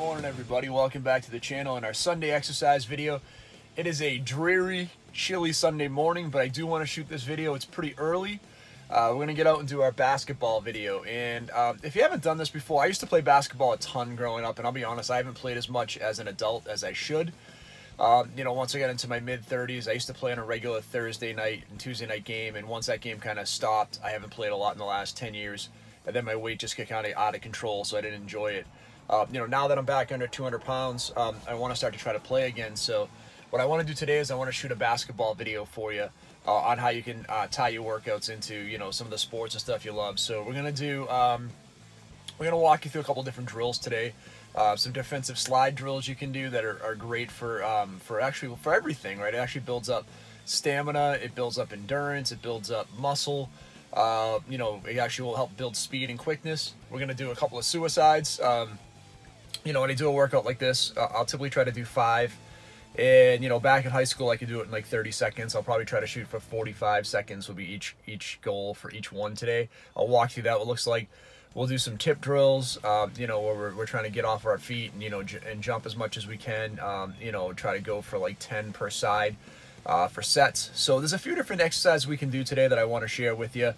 morning, everybody. Welcome back to the channel and our Sunday exercise video. It is a dreary, chilly Sunday morning, but I do want to shoot this video. It's pretty early. We're going to get out and do our basketball video. And if you haven't done this before, I used to play basketball a ton growing up, and I'll be honest, I haven't played as much as an adult as I should. Once I got into my mid-30s, I used to play on a regular Thursday night and Tuesday night game, and once that game kind of stopped, I haven't played a lot in the last 10 years. And then my weight just got kind of out of control, so I didn't enjoy it. Now that I'm back under 200 pounds, I want to start to try to play again. So what I want to do today is I want to shoot a basketball video for you on how you can tie your workouts into, some of the sports and stuff you love. So we're going to walk you through a couple different drills today. Some defensive slide drills you can do that are great for everything, right? It actually builds up stamina, it builds up endurance, it builds up muscle. It actually will help build speed and quickness. We're going to do a couple of suicides. When I do a workout like this, I'll typically try to do 5. And, back in high school, I could do it in like 30 seconds. I'll probably try to shoot for 45 seconds would be each goal for each one today. I'll walk through that, what it looks like. We'll do some tip drills, where we're trying to get off our feet and jump as much as we can. Try to go for like 10 per side. For sets. So there's a few different exercises we can do today that I want to share with you.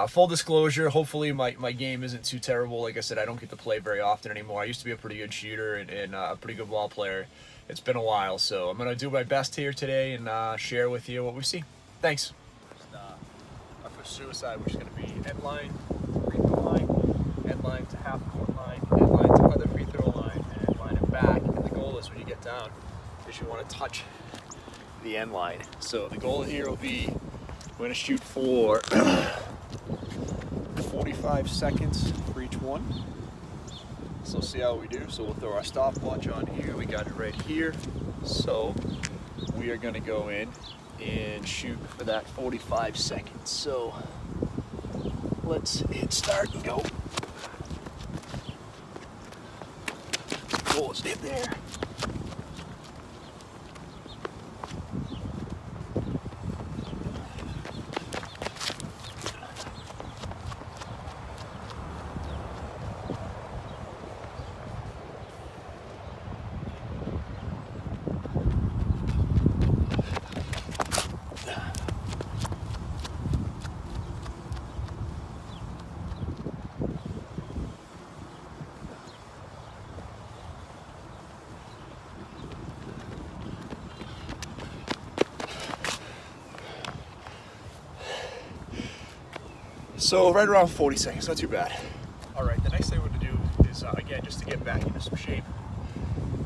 Full disclosure, hopefully my game isn't too terrible. Like I said, I don't get to play very often anymore. I used to be a pretty good shooter and a pretty good ball player. It's been a while, so I'm going to do my best here today and share with you what we see. Thanks. Our first suicide, which is going to be end line, free throw line, end line to half court line, end line to other free throw line, and end line and back. And the goal is when you get down is you want to touch the end line. So the goal here will be we're going to shoot for 45 seconds for each one. So see how we do. So we'll throw our stopwatch on here. We got it right here. So we are going to go in and shoot for that 45 seconds. So let's hit start and go. Goal is in there. So right around 40 seconds, not too bad. All right, the next thing we're gonna do is, again, just to get back into some shape,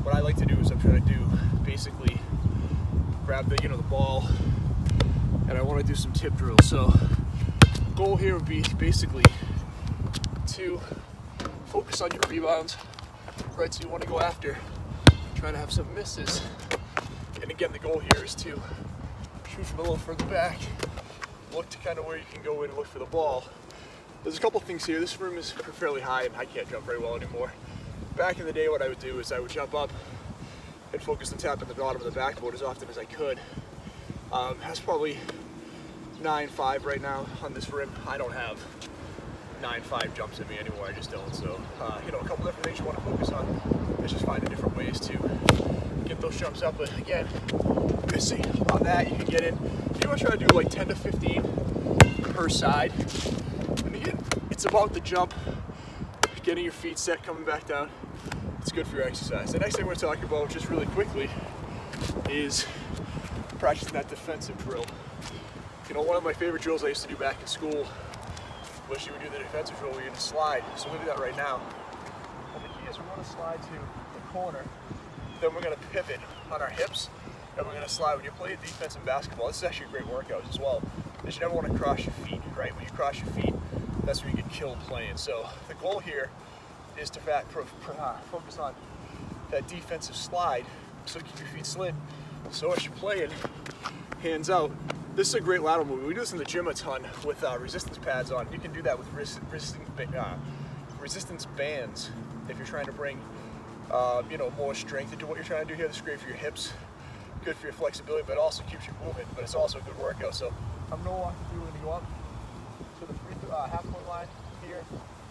what I like to do is I'm trying to do, basically, grab the ball, and I wanna do some tip drills. So the goal here would be basically to focus on your rebounds, right? So you wanna go after, trying to have some misses. And again, the goal here is to shoot from a little further back, look to kind of where you can go in and look for the ball. There's a couple things here. This room is fairly high and I can't jump very well anymore. Back in the day, what I would do is I would jump up and focus on tapping the bottom of the backboard as often as I could. That's probably 9.5 right now on this rim. I don't have 9.5 jumps in me anymore, I just don't. So, a couple different things you want to focus on is just finding different ways to get those jumps up. But again, let's see, on that you can get in. You want to try to do like 10 to 15 per side. And again, it's about the jump, getting your feet set, coming back down. It's good for your exercise. The next thing we're talking about, just really quickly, is practicing that defensive drill. One of my favorite drills I used to do back in school was you would do the defensive drill where you're going to slide. So we'll do that right now. And the key is we're going to slide to the corner. Then we're going to pivot on our hips. And we're going to slide. When you're playing defense in basketball, this is actually a great workout as well, because you never want to cross your feet, right? When you cross your feet, that's where you get killed playing. So the goal here is to focus on that defensive slide, so keep your feet slid. So as you're playing, hands out, this is a great lateral move. We do this in the gym a ton with resistance pads on. You can do that with resistance bands if you're trying to bring more strength into what you're trying to do here. This is great for your hips, good for your flexibility, but also keeps you moving. But it's also a good workout. So I'm gonna walk you through and go up to the half-point line here,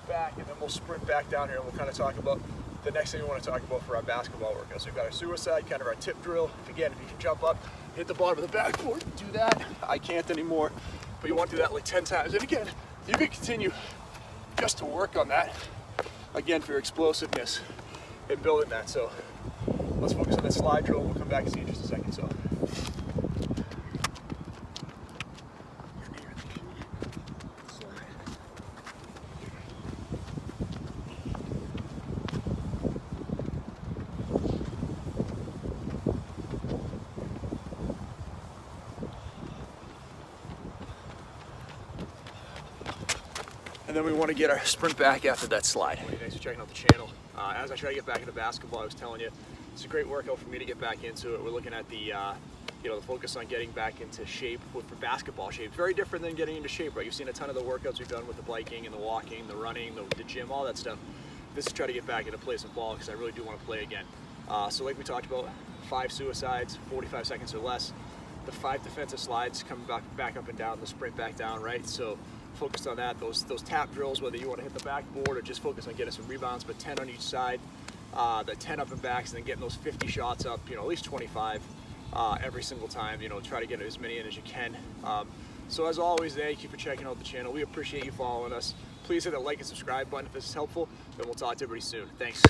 back, and then we'll sprint back down here and we'll kind of talk about the next thing we want to talk about for our basketball workouts. So we've got our suicide, kind of our tip drill. Again, if you can jump up, hit the bottom of the backboard, do that. I can't anymore, but you want to do that like 10 times. And again, you can continue just to work on that, again, for your explosiveness and building that. So let's focus on that slide drill. We'll come back and see you in just a second. So. And then we want to get our sprint back after that slide. Thanks for checking out the channel. As I try to get back into basketball, I was telling you, it's a great workout for me to get back into it. We're looking at the, the focus on getting back into shape for basketball shape. Very different than getting into shape, right? You've seen a ton of the workouts we've done with the biking and the walking, the running, the gym, all that stuff. This is try to get back into play some ball because I really do want to play again. So like we talked about, 5 suicides, 45 seconds or less. The 5 defensive slides coming back up and down, the sprint back down, right? So focused on that, those tap drills, whether you want to hit the backboard or just focus on getting some rebounds, but 10 on each side, the 10 up and backs, and then getting those 50 shots up, at least 25 every single time, try to get as many in as you can. So as always, thank you for checking out the channel. We appreciate you following us. Please hit the like and subscribe button if this is helpful, and we'll talk to everybody soon. Thanks.